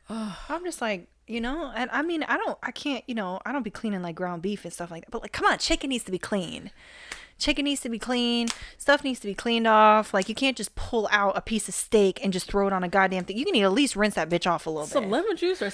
I'm just like, and I mean, I don't be cleaning like ground beef and stuff like that. But like, come on, chicken needs to be clean. Chicken needs to be clean. Stuff needs to be cleaned off. Like, you can't just pull out a piece of steak and just throw it on a goddamn thing. You can at least rinse that bitch off a little bit. Some lemon juice or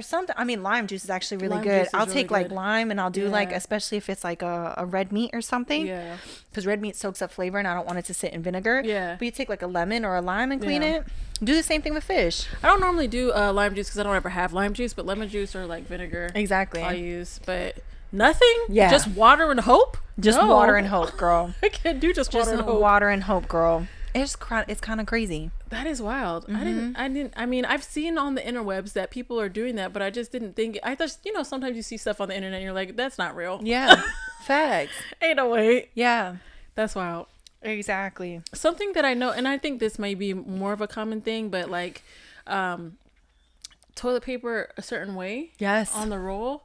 something. I mean, lime juice is actually really good. I'll take like lime and I'll do like, especially if it's like a red meat or something. Yeah. Because red meat soaks up flavor and I don't want it to sit in vinegar. Yeah. But you take like a lemon or a lime and clean it. Do the same thing with fish. I don't normally do lime juice because I don't ever have lime juice, but lemon juice or like vinegar. Exactly. I'll use, but nothing. Yeah. Just water and hope. Water and hope, girl. I can't do just water and hope. Water and hope, girl. It's kind of crazy. That is wild. I mean, I've seen on the interwebs that people are doing that, but I just didn't think. I thought, sometimes you see stuff on the internet and you're like, that's not real. Yeah. Facts. Ain't no way. Yeah. That's wild. Exactly. Something that I know, and I think this may be more of a common thing, but like toilet paper a certain way. Yes. On the roll.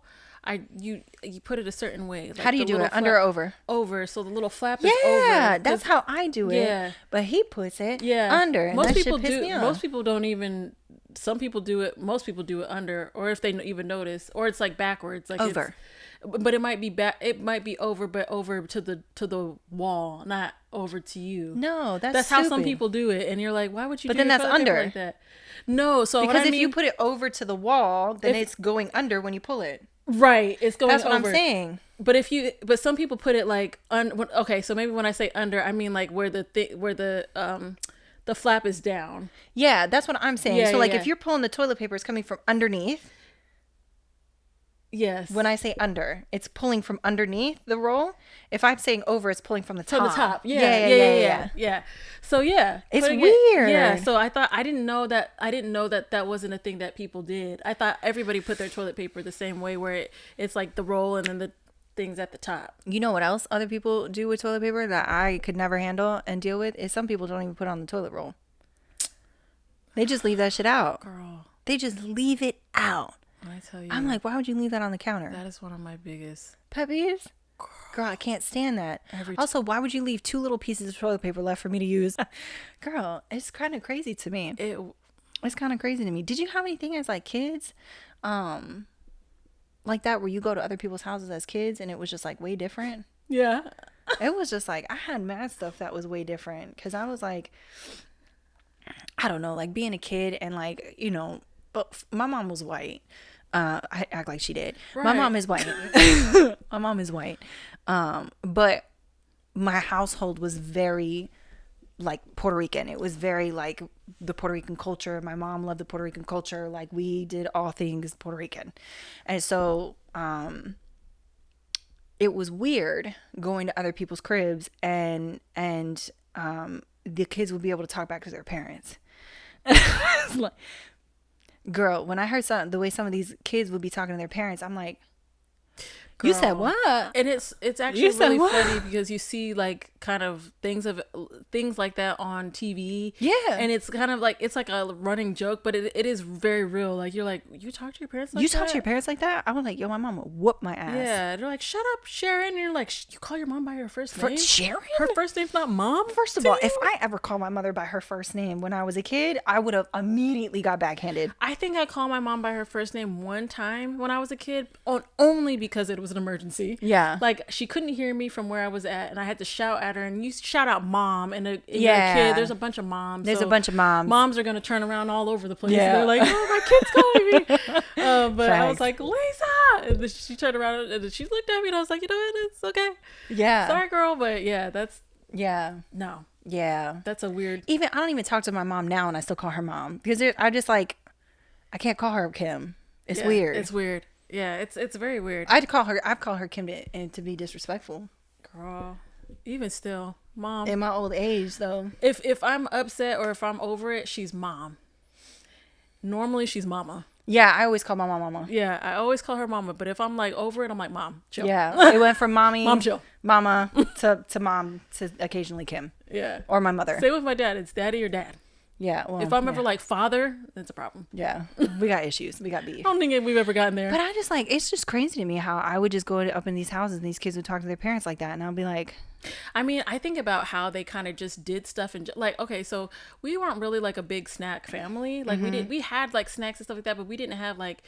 You put it a certain way. Like, how do you do it? Under or over? Over. So the little flap is over. Yeah, that's how I do it. Yeah. But he puts it under. And most people do. Most people don't even. Some people do it. Most people do it under, or if they even notice, or it's like backwards, like over. But it might be back. It might be over, but over to the wall, not over to you. No, that's how some people do it, and you're like, why would you? But then that's under like that? No, so because if you put it over to the wall, then it's going under when you pull it. Right, it's going. That's what over. I'm saying. But some people put it like okay, so maybe when I say under, I mean like where the flap is down. Yeah, that's what I'm saying. So if you're pulling the toilet paper, it's coming from underneath. Yes. When I say under, it's pulling from underneath the roll. If I'm saying over, it's pulling from the top. From the top. Yeah. So yeah, it's weird. Yeah. So I didn't know that wasn't a thing that people did. I thought everybody put their toilet paper the same way, where it's like the roll and then the things at the top. You know what else other people do with toilet paper that I could never handle and deal with is some people don't even put it on the toilet roll. They just leave that shit out. Girl. They just leave it out. I tell you, I'm like, why would you leave that on the counter? That is one of my biggest pet peeves. Girl, I can't stand that. Also, why would you leave 2 little pieces of toilet paper left for me to use? Girl, it's kind of crazy to me. It's kind of crazy to me. Did you have anything as like kids, like that, where you go to other people's houses as kids and it was just like way different? Yeah. It was just like I had mad stuff that was way different because I was like, I don't know, like being a kid and like but my mom was white. I act like she did. Right. My mom is white. My mom is white. But my household was very like Puerto Rican. It was very like the Puerto Rican culture. My mom loved the Puerto Rican culture. Like we did all things Puerto Rican. And so it was weird going to other people's cribs and the kids would be able to talk back to their parents. Like, girl, when I heard the way some of these kids would be talking to their parents, I'm like, Girl. You said what? And it's actually really funny because you see like kind of things like that on TV. Yeah. And it's kind of like, it's like a running joke, but it is very real. Like, you're like, you talk to your parents like that? You talk to your parents like that? I was like, yo, my mom would whoop my ass. Yeah. They're like, shut up, Sharon. And you're like, you call your mom by her first name? Sharon? Her first name's not mom? First of all, if I ever called my mother by her first name when I was a kid, I would have immediately got backhanded. I think I called my mom by her first name one time when I was a kid, only because it was an emergency. Yeah. Like, she couldn't hear me from where I was at, and I had to shout at her, and you shout out mom, and you're a kid, there's a bunch of moms. There's a bunch of moms. Moms are going to turn around all over the place. Yeah. They're like, oh, my kid's calling me. But Facts. I was like, Lisa! And then she turned around, and she looked at me, and I was like, you know what, it's okay. Yeah. Sorry, girl, but yeah, that's... Yeah. No. Yeah. That's a weird... I don't even talk to my mom now, and I still call her mom. Because I just like... I can't call her Kim. It's weird. It's weird. Yeah, it's very weird. I've called her Kim to be disrespectful. Girl, even still, mom. In my old age, though. If I'm upset or if I'm over it, she's mom. Normally, she's mama. Yeah, I always call my mom mama. Yeah, I always call her mama. But if I'm like over it, I'm like, mom, chill. Yeah, it went from mommy, mom, chill, mama to mom to occasionally Kim. Yeah, or my mother. Same with my dad. It's daddy or dad. Yeah. Well, if I'm ever like father, that's a problem. Yeah. We got issues. We got beef. I don't think we've ever gotten there. But I just like, it's just crazy to me how I would just go up in these houses and these kids would talk to their parents like that. And I'll be like, I mean, I think about how they kind of just did stuff and like, okay, so we weren't really like a big snack family. Like we had like snacks and stuff like that, but we didn't have like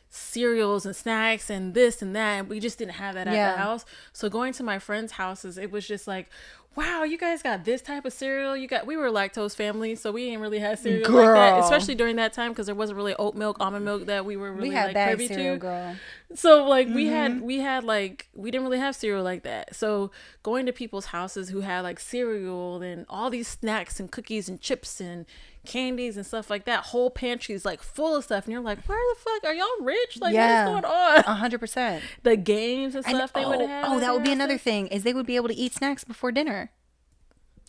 cereals and snacks and this and that. And we just didn't have that at the house. So going to my friends' houses, it was just like, wow, you guys got this type of cereal. We were a lactose family, so we didn't really have cereal like that, especially during that time because there wasn't really oat milk, almond milk that we were really like privy to. Girl. So like we had like, we didn't really have cereal like that. So going to people's houses who had like cereal and all these snacks and cookies and chips and candies and stuff like that, whole pantry is like full of stuff, and you're like, where the fuck are y'all rich? Like, what is going on? 100%. The games and stuff they would have. Oh, that would be another thing, is they would be able to eat snacks before dinner.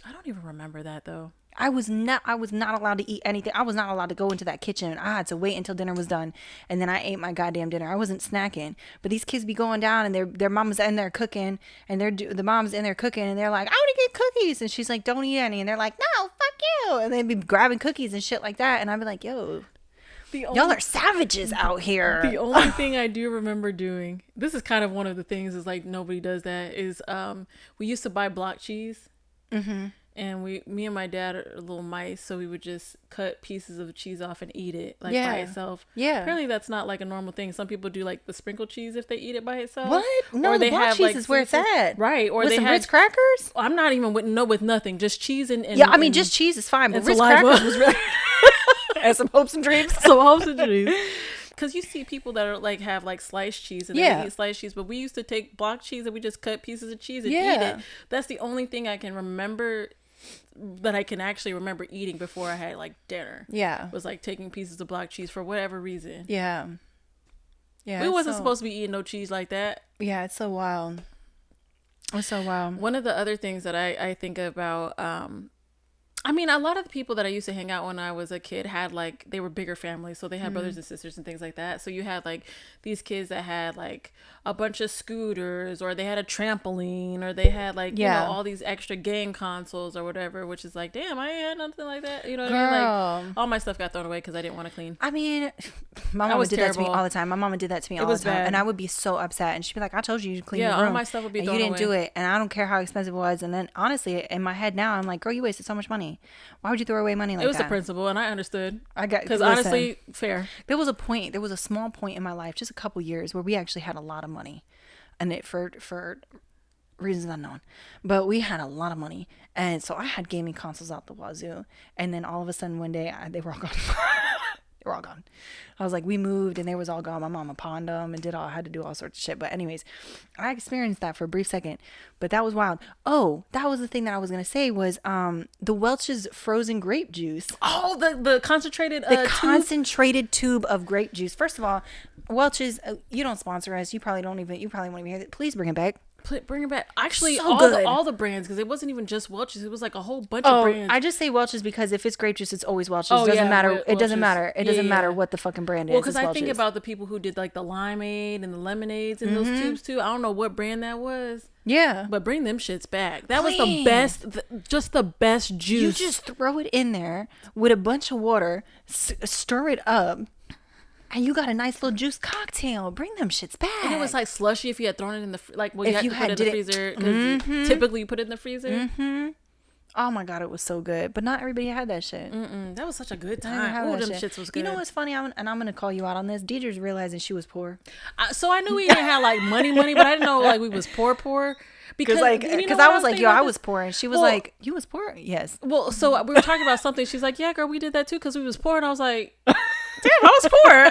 I don't even remember that though. I was not allowed to eat anything. I was not allowed to go into that kitchen. I had to wait until dinner was done, and then I ate my goddamn dinner. I wasn't snacking. But these kids be going down, and their mama's in there cooking, and the mom's in there cooking, and they're like, I want to get cookies, and she's like, don't eat any, and they're like, no, fuck you, and they'd be grabbing cookies and shit like that, and I'd be like, yo, y'all are savages out here. The only thing I do remember doing, this is kind of one of the things, is like nobody does that, is we used to buy block cheese. Mm-hmm. And me and my dad are little mice, so we would just cut pieces of cheese off and eat it by itself. Yeah. Apparently that's not like a normal thing. Some people do like the sprinkled cheese if they eat it by itself. What? No, or the block cheese is where it's at. Right. Or with they some Ritz crackers? I'm not even with nothing. Just cheese and yeah, I mean, just cheese is fine, but Ritz crackers was really... and some hopes and dreams. Some hopes and dreams. Because you see people that are like have like sliced cheese and they eat sliced cheese, but we used to take block cheese and we just cut pieces of cheese and eat it. That's the only thing I can remember that I can actually remember eating before I had like dinner. Yeah, was like taking pieces of block cheese for whatever reason. Yeah, we wasn't supposed to be eating no cheese like that. Yeah, it's so wild. It's so wild. One of the other things that I think about, I mean, a lot of the people that I used to hang out when I was a kid had like, they were bigger families, so they had brothers and sisters and things like that. So you had like these kids that had like a bunch of scooters, or they had a trampoline, or they had like you know, all these extra game consoles or whatever, which is like, damn, I ain't had nothing like that. You know what I mean? Like all my stuff got thrown away because I didn't want to clean. I mean, my mama did that to me all the time. My mama did that to me all the time, and I would be so upset, and she'd be like, I told you to clean your room. All my stuff would be thrown away. You didn't do it, and I don't care how expensive it was. And then honestly, in my head now, I'm like, girl, you wasted so much money. Why would you throw away money like that? It was the principle, and I understood. Because honestly, fair. There was a small point in my life, just a couple years, where we actually had a lot of money, and it for reasons unknown, but we had a lot of money, and so I had gaming consoles out the wazoo, and then all of a sudden one day they were all gone. They were all gone. I was like, we moved and they was all gone. My mama pawned them and I had to do all sorts of shit. But anyways, I experienced that for a brief second, but that was wild. Oh, that was the thing that I was going to say was, the Welch's frozen grape juice. Oh, the concentrated, concentrated tube of grape juice. First of all, Welch's, you don't sponsor us. You probably won't even hear it. Please bring it back. bring it back. Actually, so good. all the brands, because it wasn't even just Welch's. It was like a whole bunch of brands. I just say Welch's because if it's grape juice, it's always Welch's. It doesn't matter. It doesn't matter. It doesn't matter what the fucking brand is. Well, because I think about the people who did like the limeade and the lemonades in those tubes too. I don't know what brand that was. Yeah. But bring them shits back. That was the best, just the best juice. You just throw it in there with a bunch of water, stir it up, and you got a nice little juice cocktail. Bring them shits back. And it was like slushy if you had thrown it in the, like, well, you had to put it in the freezer. Because typically you put it in the freezer. Mm-hmm. Oh my God, it was so good. But not everybody had that shit. That was such a good time. Oh, them shits was good. You know what's funny? And I'm going to call you out on this. Deidre's realizing she was poor. So I knew we didn't have like money, but I didn't know like we was poor. Because I was like, yo, I was poor. And she was like, you was poor? Yes. Well, so we were talking about something. She's like, yeah, girl, we did that too because we was poor. And I was like, damn, I was poor.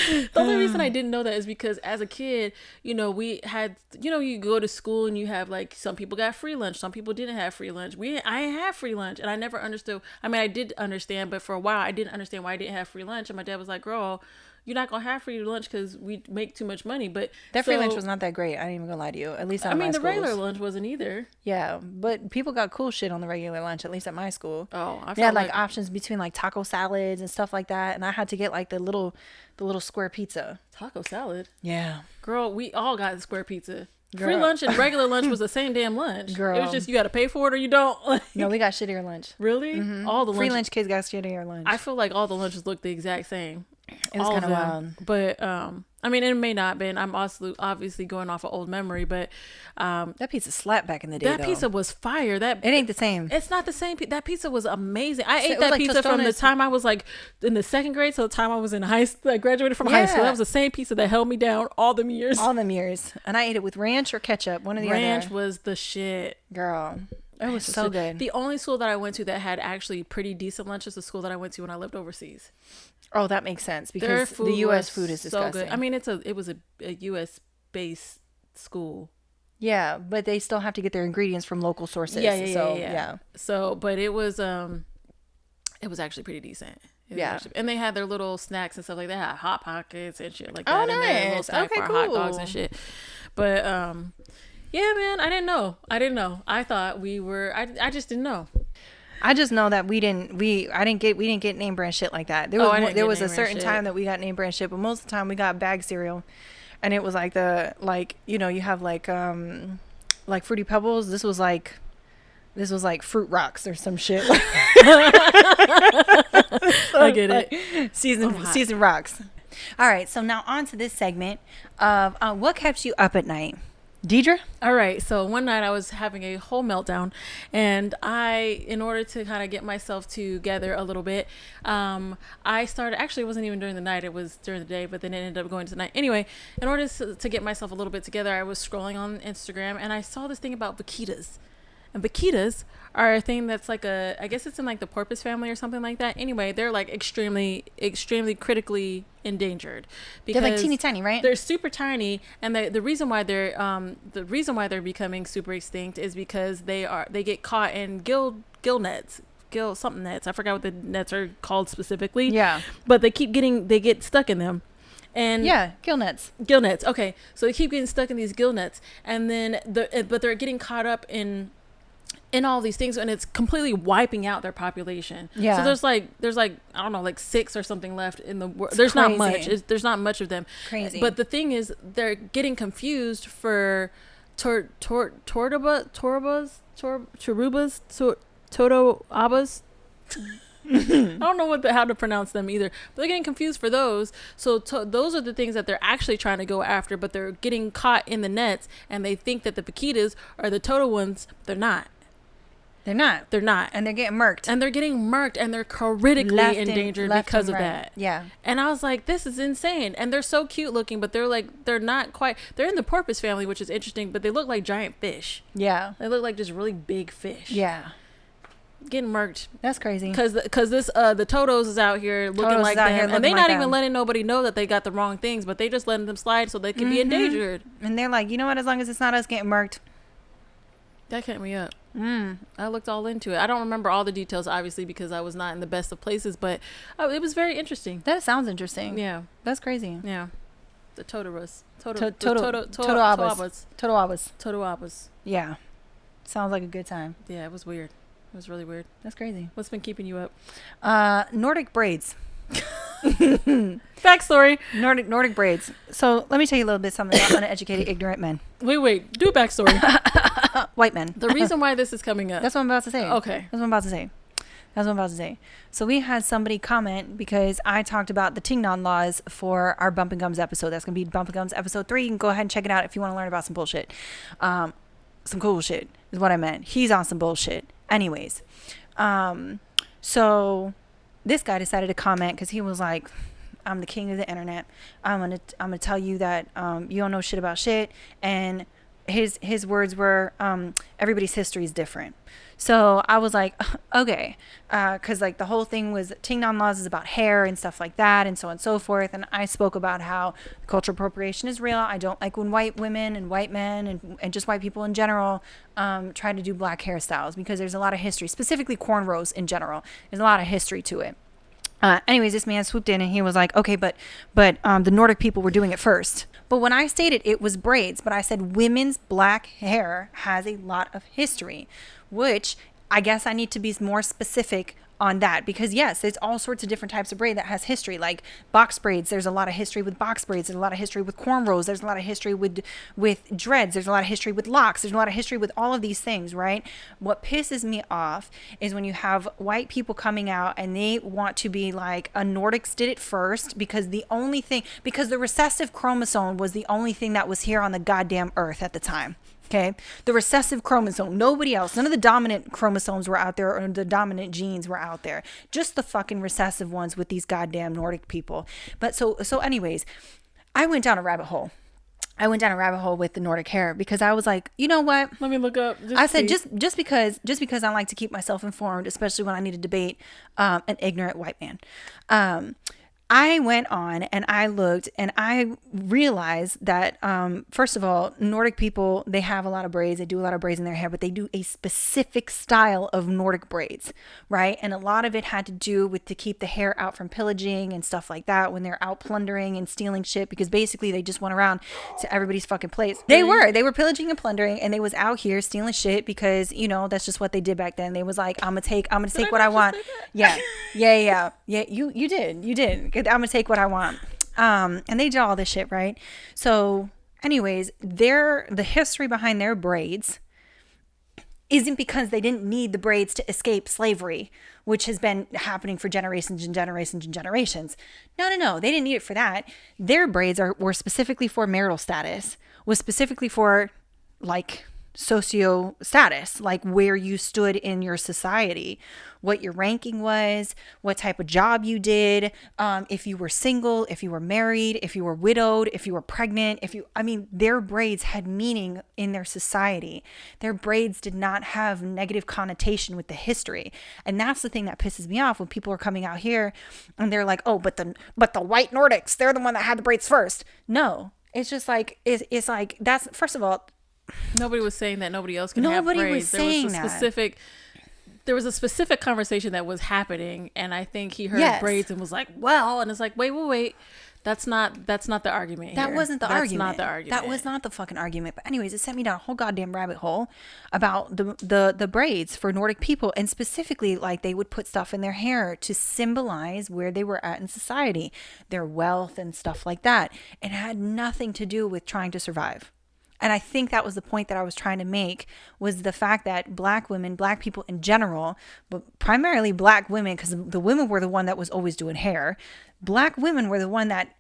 The only reason I didn't know that is because as a kid, you know, we had, you know, you go to school and you have like, some people got free lunch, some people didn't have free lunch. I didn't have free lunch, and I never understood. I mean, I did understand, but for a while I didn't understand why I didn't have free lunch. And my dad was like, girl, you're not gonna have free lunch because we make too much money. But that free lunch was not that great. I ain't even gonna lie to you. At least at my the schools. regular lunch wasn't either. Yeah, but people got cool shit on the regular lunch. At least at my school. Oh, they had like options between like taco salads and stuff like that, and I had to get like the little square pizza. Taco salad. Yeah, girl, we all got the square pizza. Girl. Free lunch and regular lunch was the same damn lunch. Girl. It was just you got to pay for it or you don't. No, we got shittier lunch. Really? Mm-hmm. All the free lunch kids got shittier lunch. I feel like all the lunches look the exact same. It was kind of wild. But I mean, it may not have been. I'm also obviously going off of old memory, but that pizza slapped back in the day. That pizza was fire. It ain't the same. It's not the same. That pizza was amazing. I ate that pizza from the time I was like in the second grade to the time I was in high school. I graduated from high school. That was the same pizza that held me down all them years. And I ate it with ranch or ketchup. One of the other. Ranch was the shit, girl. It was so good. The only school that I went to that had actually pretty decent lunch is the school that I went to when I lived overseas. Oh, that makes sense because the U.S. food is disgusting. So good. I mean, it was a U.S. based school. Yeah, but they still have to get their ingredients from local sources. Yeah. So, but it was actually pretty decent. And they had their little snacks and stuff like that. Hot Pockets and shit like that. Oh, and nice. Little snack bar, hot dogs and shit. But yeah, man, I didn't know. I thought we were. I just didn't know. I just know that we didn't get name brand shit like that. There was a certain time that we got name brand shit, but most of the time we got bag cereal, and it was like you have like Fruity Pebbles. This was like Fruit Rocks or some shit. I get it. Seasoned Rocks. All right, so now on to this segment of what kept you up at night. Deidre? All right. So one night I was having a whole meltdown, and in order to kind of get myself together a little bit, I started, actually it wasn't even during the night, it was during the day, but then it ended up going to the night. Anyway, in order to get myself a little bit together, I was scrolling on Instagram and I saw this thing about vaquitas. And vaquitas are a thing that's like I guess it's in like the porpoise family or something like that. Anyway, they're like extremely, extremely critically endangered because they're like teeny tiny, right? They're super tiny, and the reason why they're becoming super extinct is because they get caught in gill nets. Something nets. I forgot what the nets are called specifically. Yeah. But they get stuck in them. And yeah, gill nets. Okay. So they keep getting stuck in these gill nets, and then but they're getting caught up in all these things, and it's completely wiping out their population. Yeah. So there's like I don't know, like 6 or something left in the world. There's crazy. Not much. There's not much of them. Crazy. But the thing is, they're getting confused for tortugas, totoabas. I don't know how to pronounce them either, but they're getting confused for those. So those are the things that they're actually trying to go after, but they're getting caught in the nets, and they think that the vaquitas are the toto ones. They're not. They're not. And they're getting murked. And they're critically endangered because of that. Yeah. And I was like, this is insane. And they're so cute looking, but they're not quite, they're in the porpoise family, which is interesting, but they look like giant fish. Yeah. They look like just really big fish. Yeah. Getting murked. That's crazy. Because this the Totos is out here looking like them, and they're not even letting nobody know that they got the wrong things, but they just letting them slide so they can be endangered. And they're like, you know what? As long as it's not us getting murked. That kept me up. I looked all into it. I don't remember all the details, obviously, because I was not in the best of places, but it was very interesting. That sounds interesting. Yeah. That's crazy. Yeah. The Totoras. Totoabas. Yeah. Sounds like a good time. Yeah, it was weird. It was really weird. That's crazy. What's been keeping you up? Nordic braids. Backstory. Nordic braids. So let me tell you a little bit something about uneducated, ignorant men. Wait. Do a backstory. White men. The reason why this is coming up. That's what I'm about to say. Okay. That's what I'm about to say. So we had somebody comment because I talked about the Ting Non laws for our Bump and Gums episode. That's going to be Bump and Gums episode 3. You can go ahead and check it out if you want to learn about some bullshit. Some cool shit is what I meant. He's on some bullshit. Anyways. So this guy decided to comment because he was like, I'm the king of the internet. I'm gonna tell you that you don't know shit about shit. And his words were, everybody's history is different. So I was like, okay, because like the whole thing was Ting Non laws is about hair and stuff like that, and so on and so forth. And I spoke about how cultural appropriation is real. I don't like when white women and white men and just white people in general try to do black hairstyles, because there's a lot of history, specifically cornrows in general. There's a lot of history to it. Anyways, this man swooped in and he was like, okay, but the Nordic people were doing it first. But when I stated it was braids, but I said women's black hair has a lot of history, which I guess I need to be more specific on that, because yes, there's all sorts of different types of braid that has history, like box braids. There's a lot of history with box braids. There's a lot of history with cornrows. There's a lot of history with dreads. There's a lot of history with locks. There's a lot of history with all of these things, right? What pisses me off is when you have white people coming out and they want to be like, a Nordics did it first, because the recessive chromosome was the only thing that was here on the goddamn earth at the time. Okay, the recessive chromosome, nobody else, none of the dominant chromosomes were out there, or the dominant genes were out there, just the fucking recessive ones with these goddamn Nordic people. But so anyways, I went down a rabbit hole with the Nordic hair, because I was like, you know what? Let me look up. I said, just because I like to keep myself informed, especially when I need to debate an ignorant white man. I went on and I looked and I realized that, first of all, Nordic people, they have a lot of braids. They do a lot of braids in their hair, but they do a specific style of Nordic braids, right? And a lot of it had to do with to keep the hair out from pillaging and stuff like that when they're out plundering and stealing shit, because basically they just went around to everybody's fucking place. They were pillaging and plundering, and they was out here stealing shit because, you know, that's just what they did back then. They was like, I'm gonna take what I want. Yeah. You did. I'm gonna take what I want. And they did all this shit, right? So anyways, the history behind their braids isn't because they didn't need the braids to escape slavery, which has been happening for generations and generations and generations. No, they didn't need it for that. Their braids were specifically for marital status, was specifically for like socio status, like where you stood in your society, what your ranking was, what type of job you did, if you were single, if you were married, if you were widowed, if you were pregnant, their braids had meaning in their society. Their braids did not have negative connotation with the history. And that's the thing that pisses me off when people are coming out here and they're like, oh, but the white Nordics, they're the one that had the braids first. No, it's just like, it's like, that's, first of all, nobody was saying that nobody else can have braids. Nobody was saying that. There was a specific conversation that was happening, and I think he heard braids and was like, well, and it's like, wait. That's not the argument here. That wasn't the argument. That's not the argument. That was not the fucking argument. But anyways, it sent me down a whole goddamn rabbit hole about the braids for Nordic people, and specifically like they would put stuff in their hair to symbolize where they were at in society, their wealth and stuff like that. It had nothing to do with trying to survive. And I think that was the point that I was trying to make, was the fact that black women, black people in general, but primarily black women, because the women were the one that was always doing hair. Black women were the one that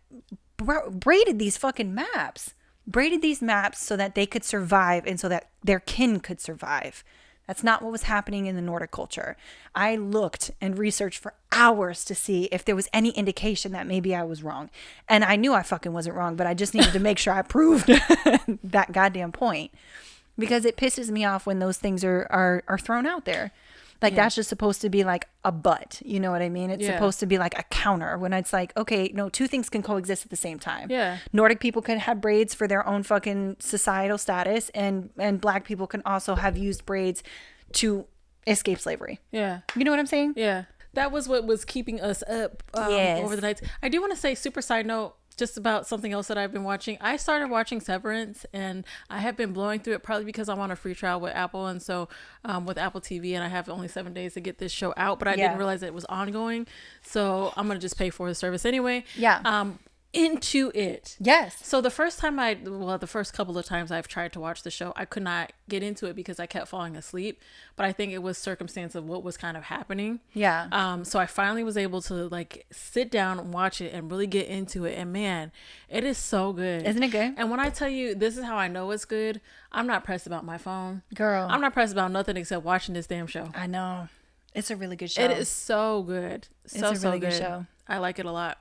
braided these fucking maps, so that they could survive and so that their kin could survive. That's not what was happening in the Nordic culture. I looked and researched for hours to see if there was any indication that maybe I was wrong. And I knew I fucking wasn't wrong, but I just needed to make sure I proved that goddamn point. Because it pisses me off when those things are thrown out there. Like, that's just supposed to be like a but, you know what I mean? It's supposed to be like a counter, when it's like, okay, no, two things can coexist at the same time. Yeah. Nordic people can have braids for their own fucking societal status, and black people can also have used braids to escape slavery. Yeah. You know what I'm saying? Yeah. That was what was keeping us up over the nights. I do want to say, super side note, just about something else that I've been watching. I started watching Severance, and I have been blowing through it probably because I'm on a free trial with Apple, and so with Apple TV, and I have only 7 days to get this show out, but I didn't realize that it was ongoing, so I'm gonna just pay for the service anyway. Into it. Yes. So the first couple of times I've tried to watch the show, I could not get into it because I kept falling asleep. But I think it was circumstance of what was kind of happening. Yeah. So I finally was able to like sit down and watch it and really get into it. And man, it is so good. Isn't it good? And when I tell you this is how I know it's good, I'm not pressed about my phone. Girl. I'm not pressed about nothing except watching this damn show. I know. It's a really good show. It is so good. It's a really good show. I like it a lot.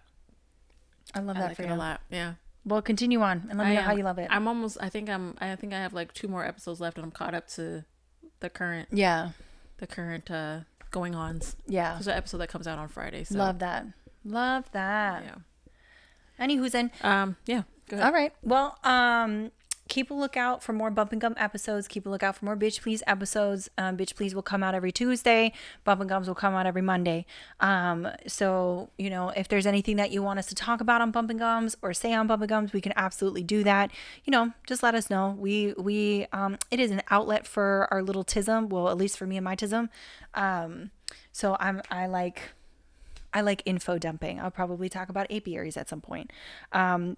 I love that for you. A lot. Yeah. Well, continue on and let me know how you love it. I think I have like 2 more episodes left, and I'm caught up to the current. Yeah. The current going ons. Yeah. There's an episode that comes out on Friday. So. Love that. Yeah. Anywho's in. Yeah. Go ahead. All right. Well, keep a lookout for more Bump and Gum episodes. Keep a lookout for more Bitch Please episodes. Bitch Please will come out every Tuesday. Bump and Gums will come out every Monday. So, if there's anything that you want us to talk about on Bump and Gums or say on Bump and Gums, we can absolutely do that. Just let us know. It is an outlet for our little tism. Well, at least for me and my tism. So I like info dumping. I'll probably talk about apiaries at some point.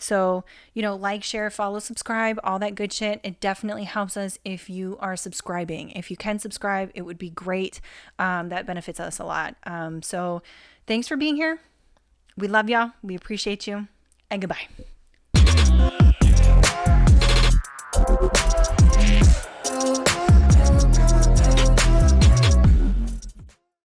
So, like, share, follow, subscribe, all that good shit. It definitely helps us if you are subscribing. If you can subscribe, it would be great. That benefits us a lot. So thanks for being here. We love y'all. We appreciate you. And goodbye.